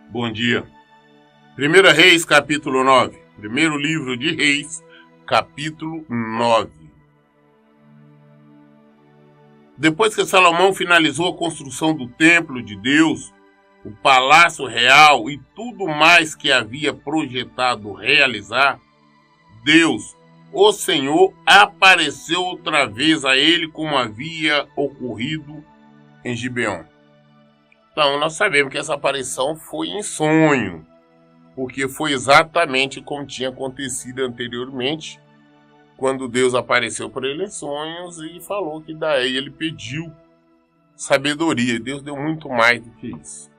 Bom dia. 1 Reis, capítulo 9. Primeiro livro de Reis, capítulo 9. Depois que Salomão finalizou a construção do templo de Deus, o palácio real e tudo mais que havia projetado realizar, Deus, o Senhor, apareceu outra vez a ele como havia ocorrido em Gibeon. Então, nós sabemos que essa aparição foi em sonho, porque foi exatamente como tinha acontecido anteriormente, quando Deus apareceu para ele em sonhos e falou que daí ele pediu sabedoria. Deus deu muito mais do que isso.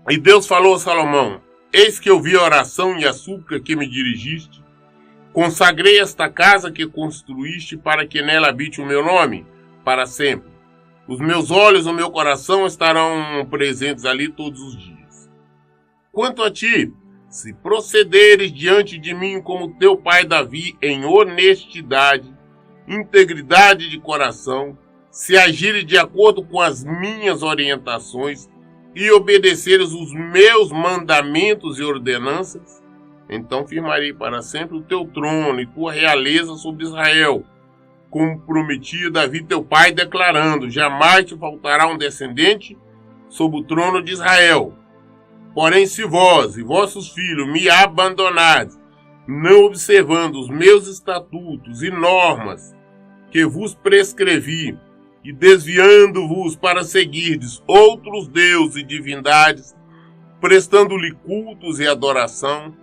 E Deus falou a Salomão: eis que eu vi a oração e a súplica que me dirigiste. Consagrei esta casa que construíste para que nela habite o meu nome para sempre. Os meus olhos e o meu coração estarão presentes ali todos os dias. Quanto a ti, se procederes diante de mim como teu pai Davi, em honestidade, integridade de coração, se agires de acordo com as minhas orientações e obedeceres os meus mandamentos e ordenanças, então firmarei para sempre o teu trono e tua realeza sobre Israel, como prometia Davi teu pai, declarando: jamais te faltará um descendente sobre o trono de Israel. Porém, se vós e vossos filhos me abandonardes, não observando os meus estatutos e normas que vos prescrevi, e desviando-vos para seguirdes outros deuses e divindades, prestando-lhe cultos e adoração,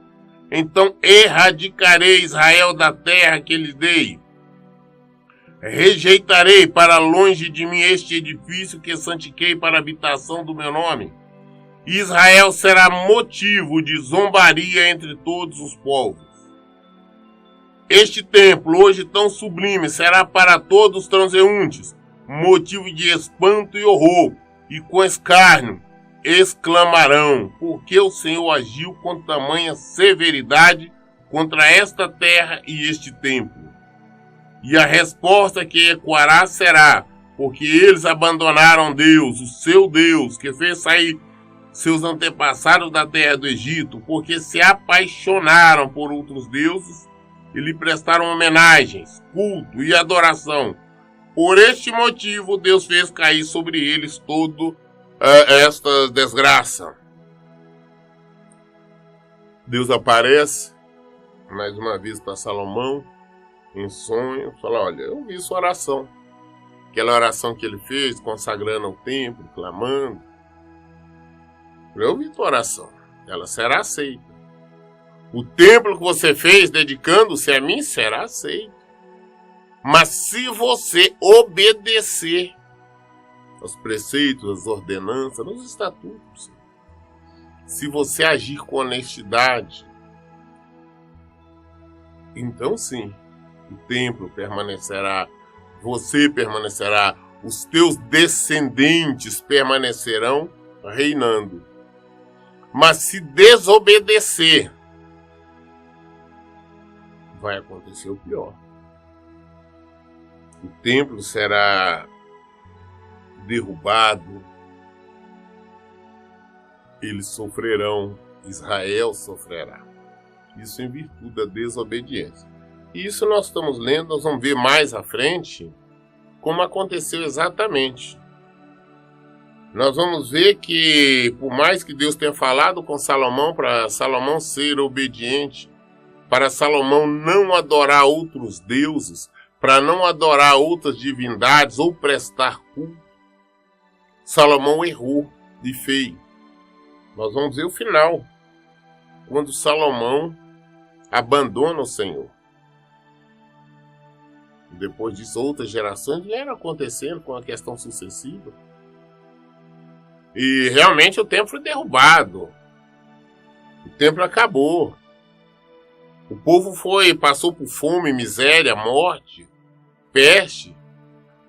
então erradicarei Israel da terra que lhes dei. Rejeitarei para longe de mim este edifício que santifiquei para a habitação do meu nome. Israel será motivo de zombaria entre todos os povos. Este templo, hoje tão sublime, será para todos os transeuntes motivo de espanto e horror, e com escárnio exclamarão: porque o Senhor agiu com tamanha severidade contra esta terra e este templo? E a resposta que ecoará será: porque eles abandonaram Deus, o seu Deus, que fez sair seus antepassados da terra do Egito, porque se apaixonaram por outros deuses e lhe prestaram homenagens, culto e adoração. Por este motivo, Deus fez cair sobre eles toda esta desgraça. Deus aparece mais uma vez para Salomão em sonho, fala: olha, eu vi sua oração. Aquela oração que ele fez, consagrando o templo, clamando. Eu vi tua oração, ela será aceita. O templo que você fez, dedicando-se a mim, será aceito. Mas se você obedecer aos preceitos, às ordenanças, aos estatutos, se você agir com honestidade, então sim, o templo permanecerá, você permanecerá, os teus descendentes permanecerão reinando. Mas se desobedecer, vai acontecer o pior. O templo será derrubado, eles sofrerão, Israel sofrerá. Isso em virtude da desobediência. E isso nós estamos lendo, nós vamos ver mais à frente como aconteceu exatamente. Nós vamos ver que, por mais que Deus tenha falado com Salomão, para Salomão ser obediente, para Salomão não adorar outros deuses, para não adorar outras divindades ou prestar culto, Salomão errou e feio. Nós vamos ver o final, quando Salomão abandona o Senhor. Depois disso, outras gerações vieram acontecendo com a questão sucessiva. E realmente o templo foi derrubado. O templo acabou. O povo passou por fome, miséria, morte, peste.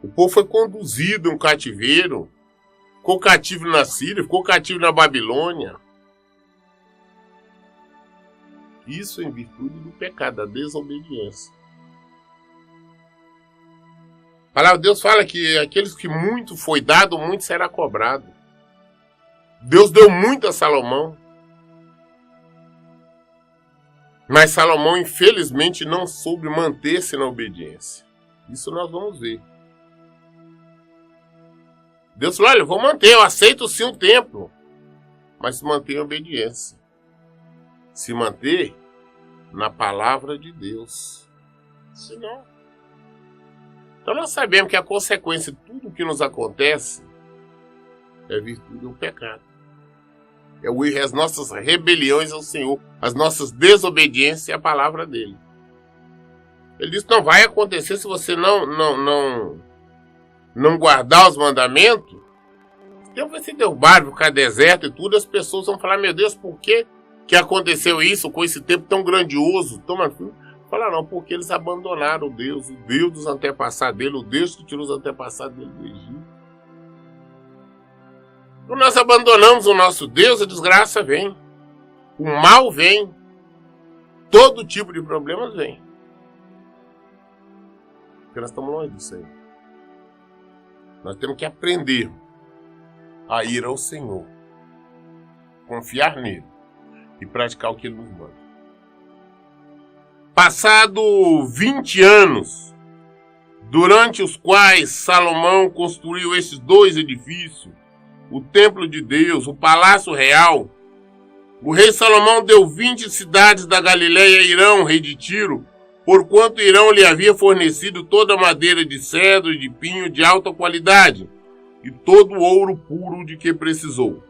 O povo foi conduzido em um cativeiro. Ficou cativo na Síria, ficou cativo na Babilônia. Isso em virtude do pecado, da desobediência. A palavra de Deus fala que aqueles que muito foi dado, muito será cobrado. Deus deu muito a Salomão. Mas Salomão, infelizmente, não soube manter-se na obediência. Isso nós vamos ver. Deus falou, olha, eu vou manter, eu aceito sim o templo. Mas se manter em obediência. Se manter na palavra de Deus. Senão. Então nós sabemos que a consequência de tudo que nos acontece é virtude do pecado. É o erro, as nossas rebeliões ao Senhor, as nossas desobediências à palavra dele. Ele disse, não vai acontecer se você não guardar os mandamentos. Deus vai ser derrubado, ficar deserto e tudo, as pessoas vão falar, meu Deus, por que aconteceu isso com esse tempo tão grandioso? Falar não, porque eles abandonaram o Deus dos antepassados dele, o Deus que tirou os antepassados dele do Egito. Quando nós abandonamos o nosso Deus, a desgraça vem. O mal vem. Todo tipo de problemas vem. Porque nós estamos longe disso aí. Nós temos que aprender a ir ao Senhor. Confiar nele. E praticar o que ele nos manda. Passado 20 anos, durante os quais Salomão construiu esses 2 edifícios, o templo de Deus, o palácio real, o rei Salomão deu 20 cidades da Galileia a Irão, rei de Tiro, porquanto Irão lhe havia fornecido toda a madeira de cedro e de pinho de alta qualidade, e todo o ouro puro de que precisou.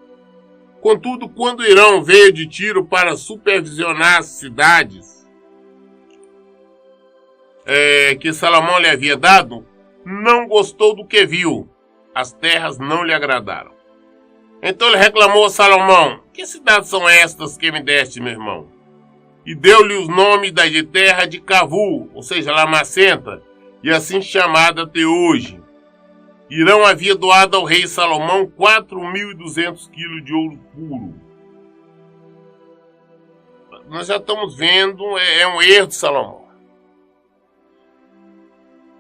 Contudo, quando Irão veio de Tiro para supervisionar as cidades que Salomão lhe havia dado, não gostou do que viu. As terras não lhe agradaram. Então ele reclamou a Salomão, que cidades são estas que me deste, meu irmão? E deu-lhe os nomes da de terra de Cavu, ou seja, Lamacenta, e assim chamada até hoje. Irão havia doado ao rei Salomão 4.200 quilos de ouro puro. Nós já estamos vendo, é um erro de Salomão.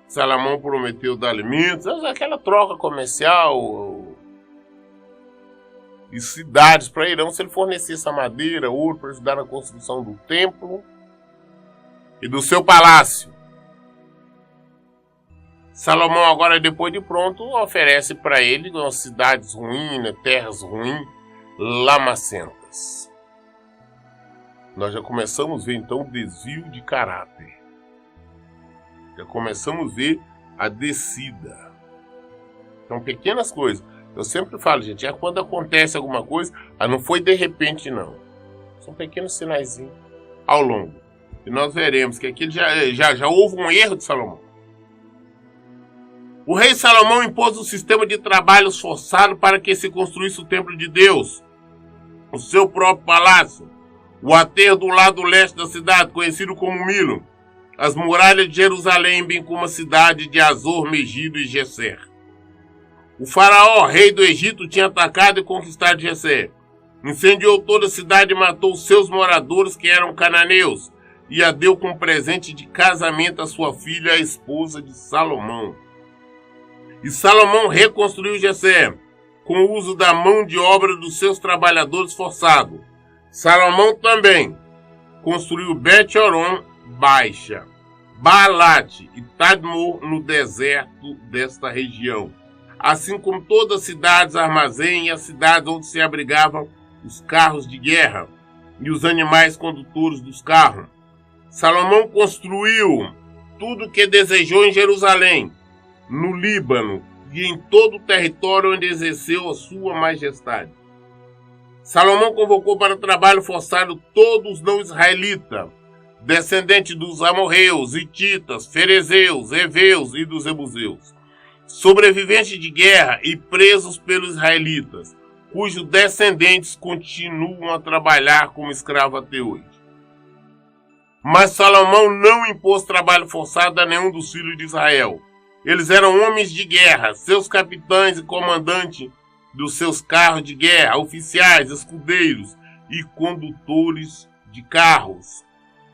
Salomão prometeu dar alimentos, aquela troca comercial e cidades para Irão, se ele fornecesse a madeira, ouro para ajudar na construção do templo e do seu palácio. Salomão agora, depois de pronto, oferece para ele umas cidades ruins, terras ruins, lamacentas. Nós já começamos a ver então o desvio de caráter. Já começamos a ver a descida. São pequenas coisas. Eu sempre falo, gente, quando acontece alguma coisa, não foi de repente, não. São pequenos sinaizinhos ao longo. E nós veremos que aqui já houve um erro de Salomão. O rei Salomão impôs um sistema de trabalhos forçado para que se construísse o templo de Deus, o seu próprio palácio, o aterro do lado leste da cidade, conhecido como Milo, as muralhas de Jerusalém, bem como a cidade de Azor, Megido e Gesser. O faraó, rei do Egito, tinha atacado e conquistado Gesser. Incendiou toda a cidade e matou seus moradores, que eram cananeus, e a deu como presente de casamento a sua filha, a esposa de Salomão. E Salomão reconstruiu Gesser, com o uso da mão de obra dos seus trabalhadores forçados. Salomão também construiu Bet-Horon Baixa, Baalate e Tadmor no deserto desta região, assim como todas as cidades armazém e as cidades onde se abrigavam os carros de guerra e os animais condutores dos carros. Salomão construiu tudo o que desejou em Jerusalém, no Líbano e em todo o território onde exerceu a sua majestade. Salomão convocou para o trabalho forçado todos os não-israelitas, descendentes dos amorreus, hititas, ferezeus, heveus e dos jebuseus, sobreviventes de guerra e presos pelos israelitas, cujos descendentes continuam a trabalhar como escravos até hoje. Mas Salomão não impôs trabalho forçado a nenhum dos filhos de Israel. Eles eram homens de guerra, seus capitães e comandantes dos seus carros de guerra, oficiais, escudeiros e condutores de carros.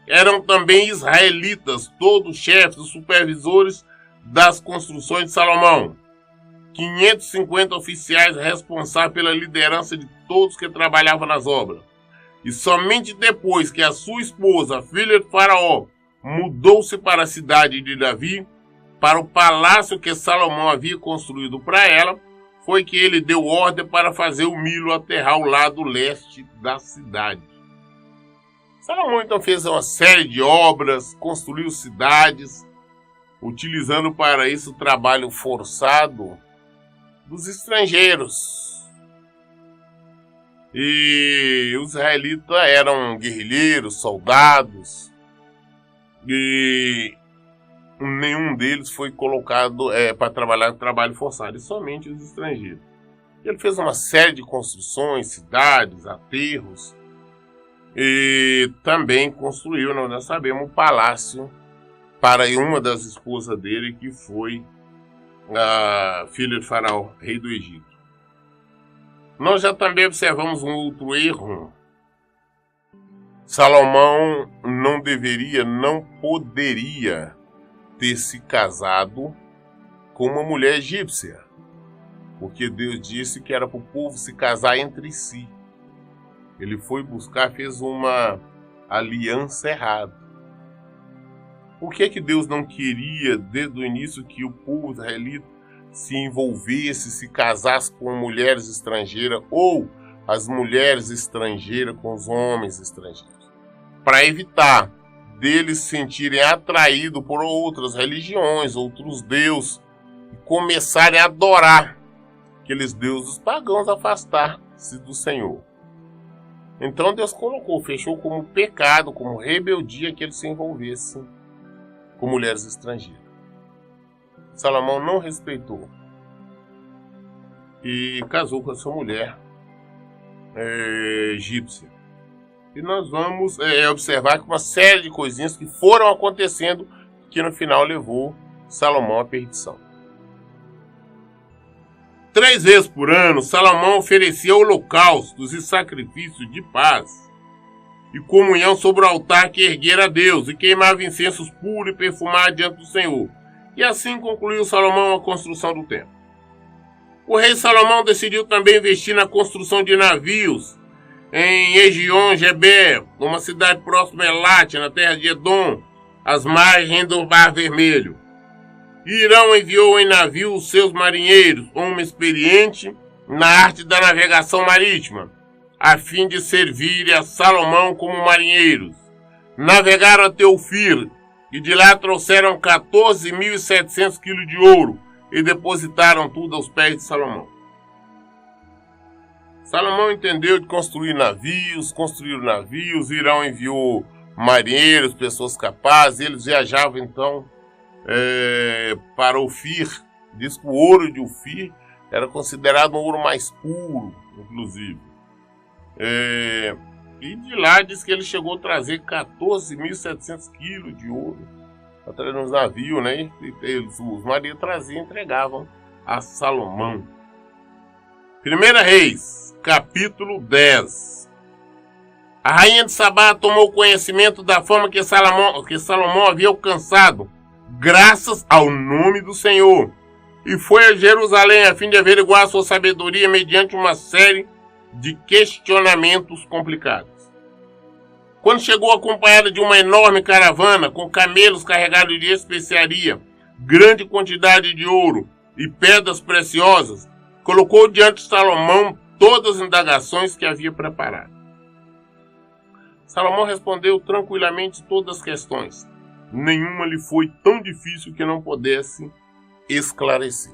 Eram também israelitas, todos chefes e supervisores das construções de Salomão. 550 oficiais responsáveis pela liderança de todos que trabalhavam nas obras. E somente depois que a sua esposa, filha de Faraó, mudou-se para a cidade de Davi, para o palácio que Salomão havia construído para ela, foi que ele deu ordem para fazer o milho aterrar ao lado leste da cidade. Salomão então fez uma série de obras, construiu cidades, utilizando para isso o trabalho forçado dos estrangeiros. E os israelitas eram guerrilheiros, soldados, e nenhum deles foi colocado para trabalhar no trabalho forçado, e somente os estrangeiros. Ele fez uma série de construções, cidades, aterros, e também construiu, nós sabemos, um palácio para uma das esposas dele, que foi a filha de Faraó, rei do Egito. Nós já também observamos um outro erro. Salomão não deveria, não poderia ter se casado com uma mulher egípcia, porque Deus disse que era para o povo se casar entre si. Ele foi buscar, fez uma aliança errada. Por que Deus não queria, desde o início, que o povo israelita se envolvesse, se casasse com mulheres estrangeiras, ou as mulheres estrangeiras com os homens estrangeiros? Para evitar deles se sentirem atraídos por outras religiões, outros deuses, e começarem a adorar aqueles deuses pagãos, afastar-se do Senhor. Então Deus fechou como pecado, como rebeldia, que eles se envolvessem com mulheres estrangeiras. Salomão não respeitou e casou com a sua mulher egípcia. E nós vamos observar que uma série de coisinhas que foram acontecendo, que no final levou Salomão à perdição. 3 vezes por ano, Salomão oferecia holocaustos e sacrifícios de paz e comunhão sobre o altar que erguera a Deus, e queimava incensos puros e perfumados diante do Senhor. E assim concluiu Salomão a construção do templo. O rei Salomão decidiu também investir na construção de navios em Egion-Geber, uma cidade próxima a Elate, na terra de Edom, às margens do Mar Vermelho. Irão enviou em navio os seus marinheiros, homem experiente na arte da navegação marítima, a fim de servir a Salomão como marinheiros. Navegaram até Ofir, e de lá trouxeram 14.700 quilos de ouro, e depositaram tudo aos pés de Salomão. Salomão entendeu de construiu navios, Irão enviou marinheiros, pessoas capazes, eles viajavam então para Ofir. Diz que o ouro de Ofir era considerado um ouro mais puro, inclusive. E de lá diz que ele chegou a trazer 14.700 quilos de ouro atrás nos navios, né? Os marinheiros traziam e entregavam a Salomão. 1 Reis, capítulo 10. A rainha de Sabá tomou conhecimento da fama que Salomão havia alcançado, graças ao nome do Senhor, e foi a Jerusalém a fim de averiguar sua sabedoria mediante uma série de questionamentos complicados. Quando chegou acompanhada de uma enorme caravana com camelos carregados de especiaria, grande quantidade de ouro e pedras preciosas, colocou diante de Salomão todas as indagações que havia preparado. Salomão respondeu tranquilamente todas as questões. Nenhuma lhe foi tão difícil que não pudesse esclarecer.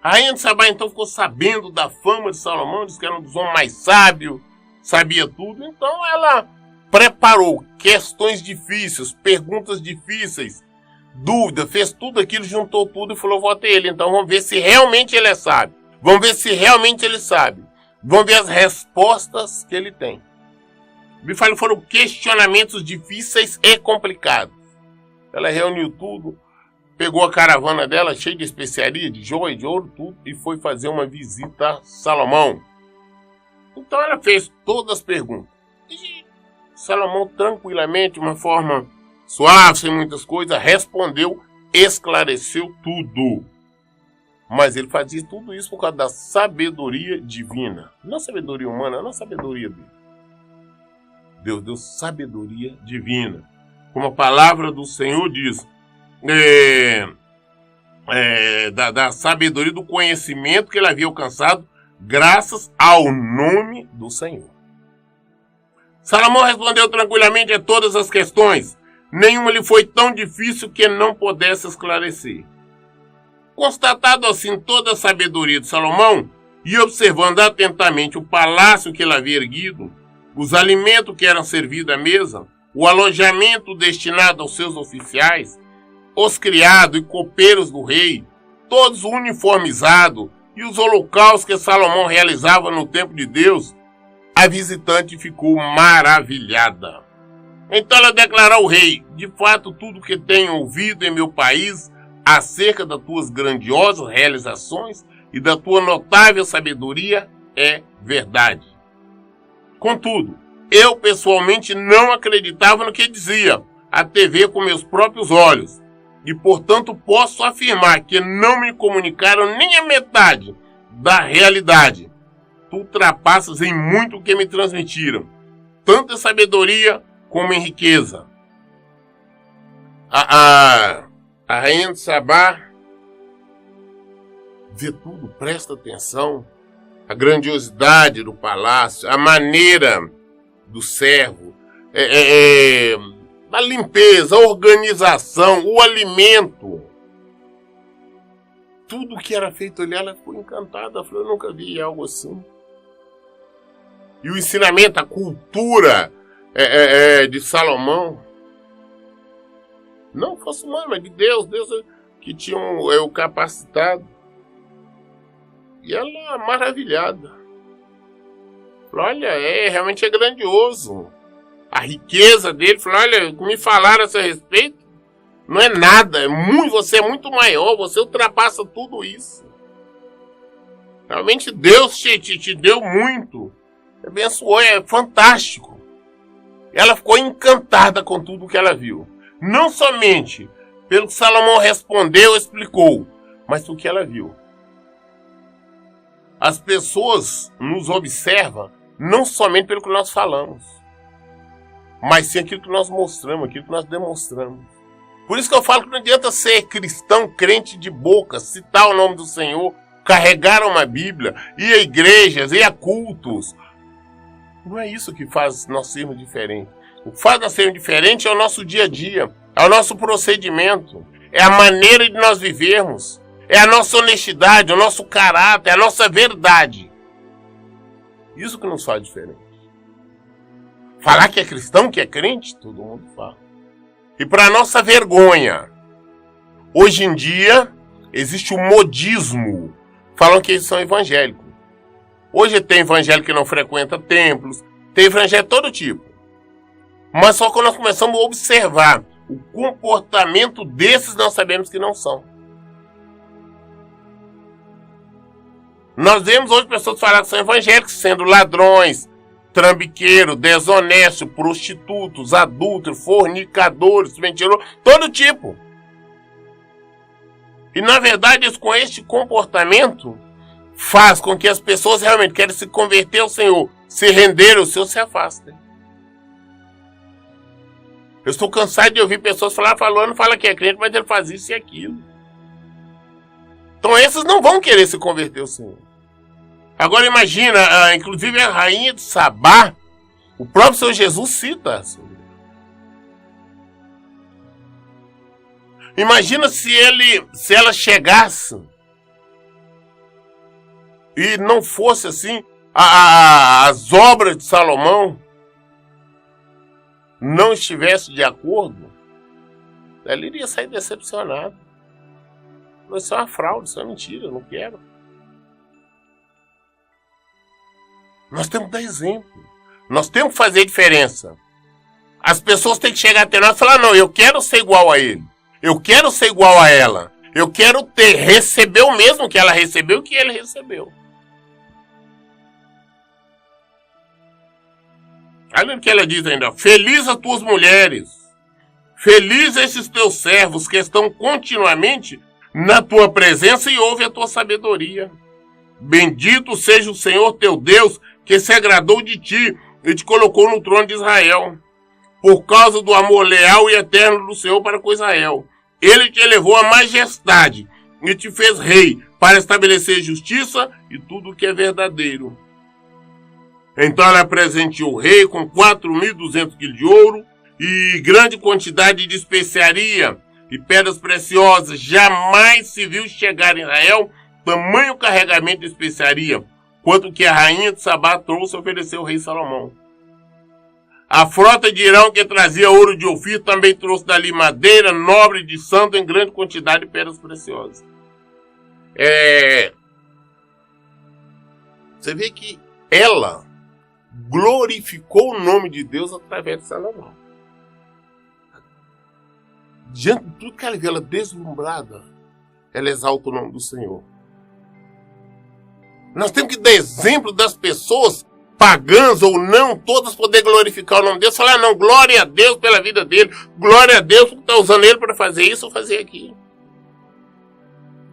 A rainha de Sabá então ficou sabendo da fama de Salomão, disse que era um dos homens mais sábios, sabia tudo. Então ela preparou questões difíceis, perguntas difíceis, dúvidas, fez tudo aquilo, juntou tudo e falou: vou até ele. Então vamos ver se realmente ele é sábio. Vamos ver se realmente ele sabe. Vamos ver as respostas que ele tem. Foram questionamentos difíceis e complicados. Ela reuniu tudo, pegou a caravana dela cheia de especiaria, de joia, de ouro, tudo, e foi fazer uma visita a Salomão. Então ela fez todas as perguntas. E Salomão tranquilamente, de uma forma suave, sem muitas coisas, respondeu, esclareceu tudo. Mas ele fazia tudo isso por causa da sabedoria divina. Não sabedoria humana, não sabedoria dele. Deus deu sabedoria divina. Como a palavra do Senhor diz, da sabedoria, do conhecimento que ele havia alcançado, graças ao nome do Senhor. Salomão respondeu tranquilamente a todas as questões. Nenhuma lhe foi tão difícil que não pudesse esclarecer. Constatado assim toda a sabedoria de Salomão, e observando atentamente o palácio que ele havia erguido, os alimentos que eram servidos à mesa, o alojamento destinado aos seus oficiais, os criados e copeiros do rei, todos uniformizados, e os holocaustos que Salomão realizava no templo de Deus, a visitante ficou maravilhada. Então ela declarou ao rei: de fato, tudo que tenho ouvido em meu país acerca das tuas grandiosas realizações e da tua notável sabedoria é verdade. Contudo, eu pessoalmente não acreditava no que dizia a TV com meus próprios olhos, e portanto posso afirmar que não me comunicaram nem a metade da realidade. Tu ultrapassas em muito o que me transmitiram, tanto em sabedoria como em riqueza. A rainha de Sabá vê tudo, presta atenção, a grandiosidade do palácio, a maneira do servo, a limpeza, a organização, o alimento. Tudo que era feito ali, ela ficou encantada. Ela falou: eu nunca vi algo assim. E o ensinamento, a cultura de Salomão, não fosse humano, mas de Deus que tinha o capacitado. E ela maravilhada. Falou: olha, realmente é grandioso. A riqueza dele, falou: olha, me falaram a seu respeito, não é nada, você é muito maior, você ultrapassa tudo isso. Realmente Deus te deu muito, abençoou, é fantástico. Ela ficou encantada com tudo que ela viu. Não somente pelo que Salomão respondeu, explicou, mas pelo que ela viu. As pessoas nos observam não somente pelo que nós falamos, mas sim aquilo que nós mostramos, aquilo que nós demonstramos. Por isso que eu falo que não adianta ser cristão, crente de boca, citar o nome do Senhor, carregar uma Bíblia, ir a igrejas, ir a cultos. Não é isso que faz nós sermos diferentes. O que faz nós sermos diferentes é o nosso dia a dia, é o nosso procedimento, é a maneira de nós vivermos, é a nossa honestidade, o nosso caráter, é a nossa verdade. Isso que nos faz diferente. Falar que é cristão, que é crente, todo mundo fala. E para nossa vergonha, hoje em dia existe um modismo, falam que eles são evangélicos. Hoje tem evangélico que não frequenta templos, tem evangélico de todo tipo. Mas só quando nós começamos a observar o comportamento desses, nós sabemos que não são. Nós vemos hoje pessoas falar que são evangélicos, sendo ladrões, trambiqueiros, desonestos, prostitutos, adúlteros, fornicadores, mentirosos, todo tipo. E na verdade, com este comportamento, faz com que as pessoas realmente querem se converter ao Senhor, se render ao Senhor, se afastem. Eu estou cansado de ouvir pessoas falando que é crente, mas ele faz isso e aquilo. Então esses não vão querer se converter ao Senhor. Agora imagina, inclusive a rainha de Sabá, o próprio Senhor Jesus cita. Imagina se ela chegasse e não fosse assim, as obras de Salomão não estivesse de acordo, ela iria sair decepcionada. Isso é uma fraude, isso é mentira, eu não quero. Nós temos que dar exemplo. Nós temos que fazer diferença. As pessoas têm que chegar até nós e falar: não, eu quero ser igual a ele. Eu quero ser igual a ela. Eu quero receber o mesmo que ela recebeu, que ele recebeu. Olha o que ela diz ainda. Feliz as tuas mulheres. Feliz esses teus servos que estão continuamente na tua presença e ouvem a tua sabedoria. Bendito seja o Senhor teu Deus, que se agradou de ti e te colocou no trono de Israel, por causa do amor leal e eterno do Senhor para com Israel. Ele te elevou à majestade e te fez rei para estabelecer justiça e tudo o que é verdadeiro. Então ela presenteou o rei com 4.200 quilos de ouro e grande quantidade de especiaria e pedras preciosas. Jamais se viu chegar em Israel tamanho carregamento de especiaria, quanto que a rainha de Sabá trouxe e ofereceu ao rei Salomão. A frota de Irão, que trazia ouro de Ofir, também trouxe dali madeira nobre de santo em grande quantidade de pedras preciosas. Você vê que ela glorificou o nome de Deus através de Salomão. Diante de tudo que ela vê, ela deslumbrada, ela exalta o nome do Senhor. Nós temos que dar exemplo das pessoas, pagãs ou não, todas poder glorificar o nome de Deus. Falar, não, glória a Deus pela vida dele. Glória a Deus porque está usando ele para fazer isso ou fazer aquilo.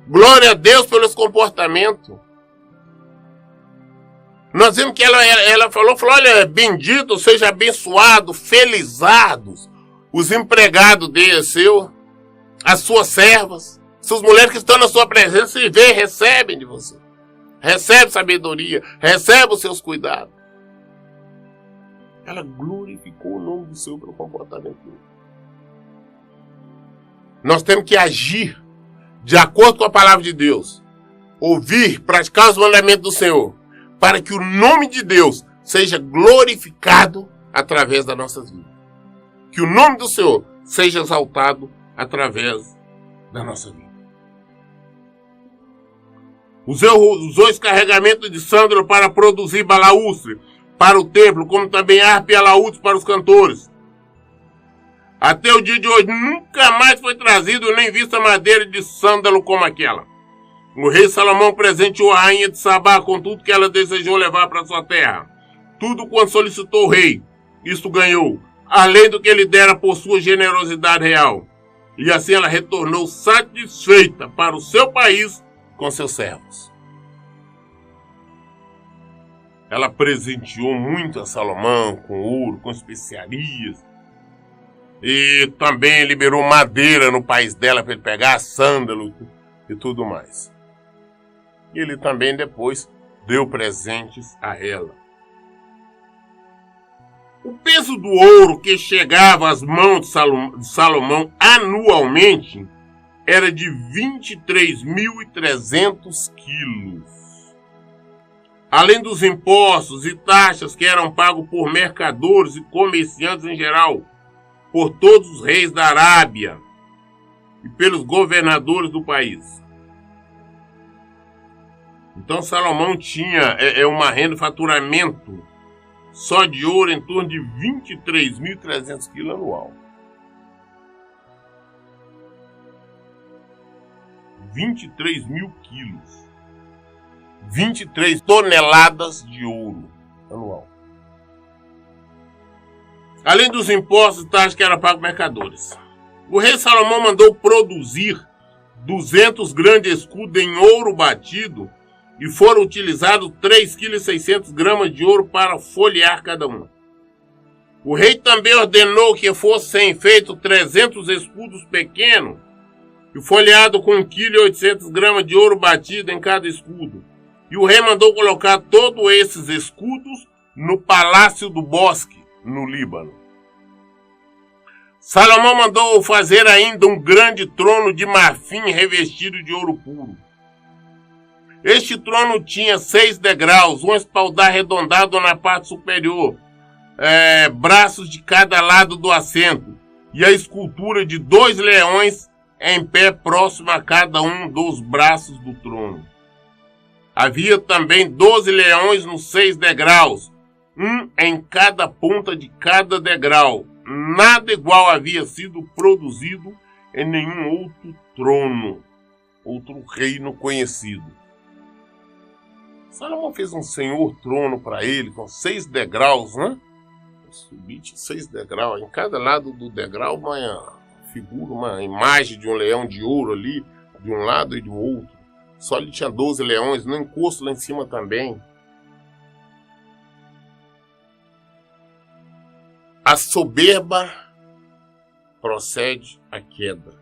Glória a Deus pelos comportamentos. Nós vemos que ela falou, olha, bendito, seja abençoado, felizados os empregados dele, as suas servas, suas mulheres que estão na sua presença e vê, recebem de você. Recebe sabedoria, recebe os seus cuidados. Ela glorificou o nome do Senhor pelo comportamento dele. Nós temos que agir de acordo com a palavra de Deus. Ouvir, praticar os mandamentos do Senhor, para que o nome de Deus seja glorificado através das nossas vidas. Que o nome do Senhor seja exaltado através da nossa vida. Usou esse carregamento de sândalo para produzir balaústre para o templo, como também harpa e alaúdes para os cantores. Até o dia de hoje nunca mais foi trazido nem vista madeira de sândalo como aquela. O rei Salomão presenteou a rainha de Sabá com tudo que ela desejou levar para sua terra. Tudo quanto solicitou o rei, isto ganhou, além do que ele dera por sua generosidade real. E assim ela retornou satisfeita para o seu país com seus servos. Ela presenteou muito a Salomão com ouro, com especiarias. E também liberou madeira no país dela para ele pegar sândalo e tudo mais. E ele também depois deu presentes a ela. O peso do ouro que chegava às mãos de Salomão anualmente era de 23.300 quilos. Além dos impostos e taxas que eram pagos por mercadores e comerciantes em geral, por todos os reis da Arábia e pelos governadores do país. Então Salomão tinha uma renda de faturamento só de ouro em torno de 23.300 quilos anual. 23.000 quilos. 23 toneladas de ouro anual. Além dos impostos e taxas que eram pagos mercadores. O rei Salomão mandou produzir 200 grandes escudos em ouro batido e foram utilizados 3,6 kg de ouro para folhear cada um. O rei também ordenou que fossem feitos 300 escudos pequenos e folheados com 1,8 kg de ouro batido em cada escudo. E o rei mandou colocar todos esses escudos no Palácio do Bosque, no Líbano. Salomão mandou fazer ainda um grande trono de marfim revestido de ouro puro. Este trono tinha 6 degraus, um espaldar arredondado na parte superior, braços de cada lado do assento, e a escultura de 2 leões em pé próximo a cada um dos braços do trono. Havia também 12 leões nos 6 degraus, um em cada ponta de cada degrau. Nada igual havia sido produzido em nenhum outro trono, outro reino conhecido. Salomão fez um senhor trono para ele, com 6 degraus, né? Subi, tinha 6 degraus. Em cada lado do degrau, uma figura, uma imagem de um leão de ouro ali, de um lado e do outro. Só ali tinha 12 leões, no encosto lá em cima também. A soberba procede à queda.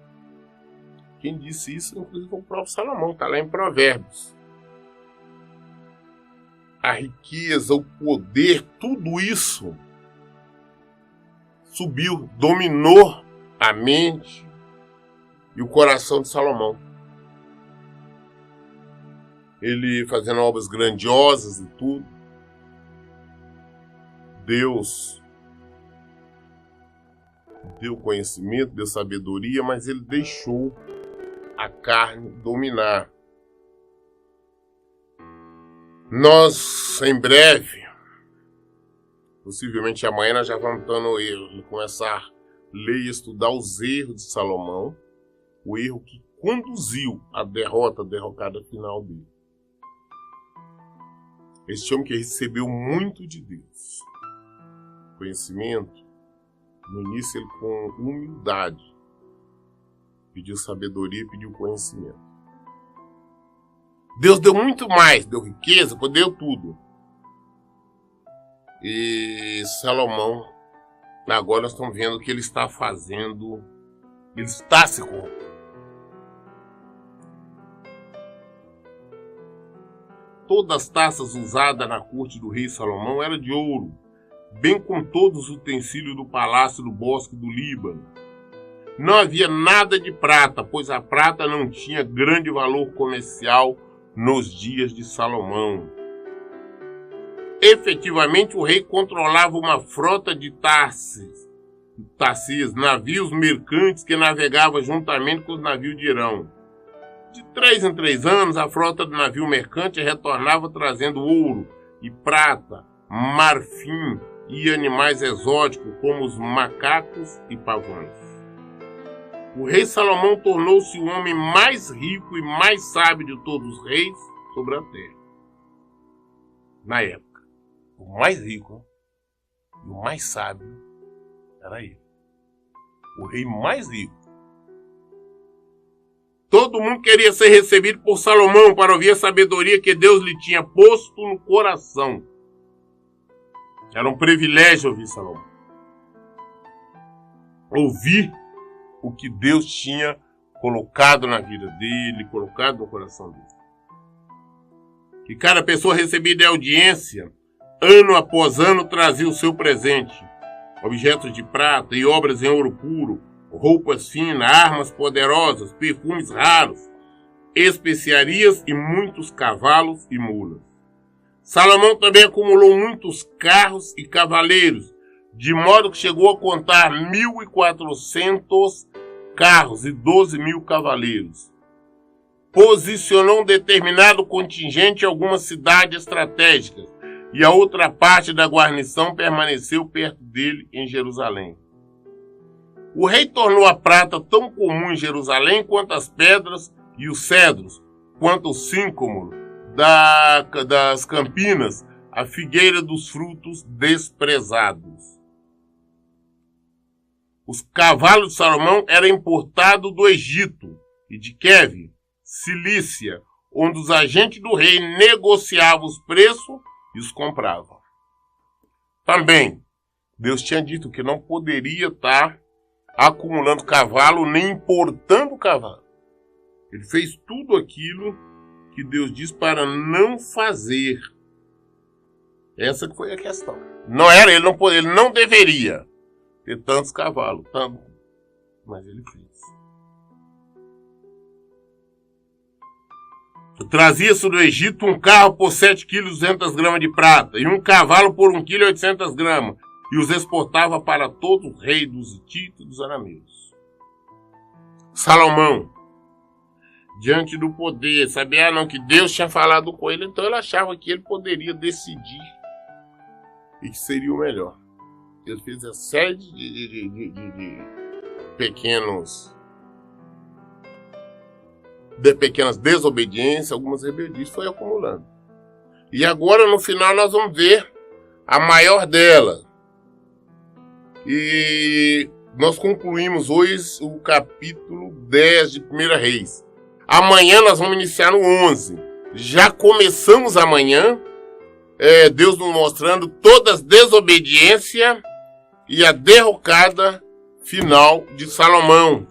Quem disse isso, inclusive, foi o próprio Salomão, está lá em Provérbios. A riqueza, o poder, tudo isso subiu, dominou a mente e o coração de Salomão. Ele fazendo obras grandiosas e tudo. Deus deu conhecimento, deu sabedoria, mas ele deixou a carne dominar. Nós, em breve, possivelmente amanhã, nós já vamos começar a ler e estudar os erros de Salomão, o erro que conduziu à derrocada final dele. Este homem que recebeu muito de Deus, conhecimento, no início ele com humildade pediu sabedoria e pediu conhecimento. Deus deu muito mais, deu riqueza, deu tudo. E Salomão, agora nós estamos vendo o que ele está fazendo, ele está se corrompendo. Todas as taças usadas na corte do rei Salomão eram de ouro, bem como todos os utensílios do palácio do bosque do Líbano. Não havia nada de prata, pois a prata não tinha grande valor comercial nos dias de Salomão. Efetivamente, o rei controlava uma frota de Tarsis, navios mercantes que navegavam juntamente com os navios de Irão. De 3 em 3 anos, a frota do navio mercante retornava trazendo ouro e prata, marfim e animais exóticos como os macacos e pavões. O rei Salomão tornou-se o homem mais rico e mais sábio de todos os reis sobre a terra. Na época, o mais rico e o mais sábio era ele. O rei mais rico. Todo mundo queria ser recebido por Salomão para ouvir a sabedoria que Deus lhe tinha posto no coração. Era um privilégio ouvir Salomão. Ouvir o que Deus tinha colocado na vida dele, colocado no coração dele. E cada pessoa recebida em audiência, ano após ano, trazia o seu presente. Objetos de prata e obras em ouro puro, roupas finas, armas poderosas, perfumes raros, especiarias e muitos cavalos e mulas. Salomão também acumulou muitos carros e cavaleiros, de modo que chegou a contar 1.400 carros e 12.000 cavaleiros. Posicionou um determinado contingente em algumas cidades estratégicas, e a outra parte da guarnição permaneceu perto dele em Jerusalém. O rei tornou a prata tão comum em Jerusalém quanto as pedras e os cedros, quanto o síncamo das campinas, a figueira dos frutos desprezados. Os cavalos de Salomão eram importados do Egito e de Queve, Cilícia, onde os agentes do rei negociavam os preços e os compravam. Também, Deus tinha dito que não poderia estar acumulando cavalo nem importando cavalo. Ele fez tudo aquilo que Deus disse para não fazer. Essa que foi a questão. Não era, ele não deveria ter tantos cavalos, mas ele fez. Trazia-se do Egito um carro por 7 kg e 200 gramas de prata, e um cavalo por 1 kg e 800 gramas, e os exportava para todo o rei dos hititas e dos arameus. Salomão, diante do poder, sabia que Deus tinha falado com ele, então ele achava que ele poderia decidir e que seria o melhor. Ele fez a série de pequenas desobediências, algumas rebeldias, foi acumulando. E agora, no final, nós vamos ver a maior delas, E nós concluímos hoje o capítulo 10 de 1 Reis. Amanhã nós vamos iniciar no 11. Já começamos amanhã, Deus nos mostrando toda a desobediência e a derrocada final de Salomão.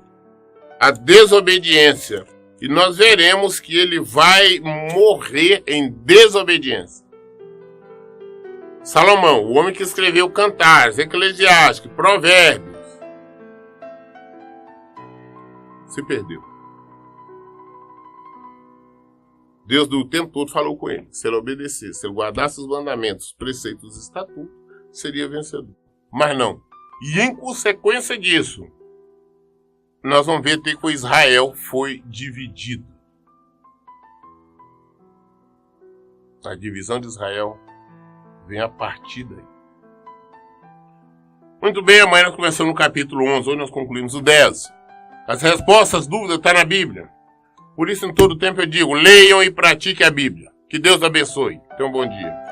A desobediência. E nós veremos que ele vai morrer em desobediência. Salomão, o homem que escreveu Cantares, Eclesiastes, Provérbios, se perdeu. Deus do tempo todo falou com ele. Se ele obedecesse, se ele guardasse os mandamentos, os preceitos, os estatutos, seria vencedor. Mas não. E em consequência disso, nós vamos ver que Israel foi dividido. A divisão de Israel vem a partir daí. Muito bem, amanhã nós começamos no capítulo 11, hoje nós concluímos o 10. As respostas, as dúvidas, estão na Bíblia. Por isso, em todo tempo eu digo, leiam e pratiquem a Bíblia. Que Deus abençoe. Tenham um bom dia.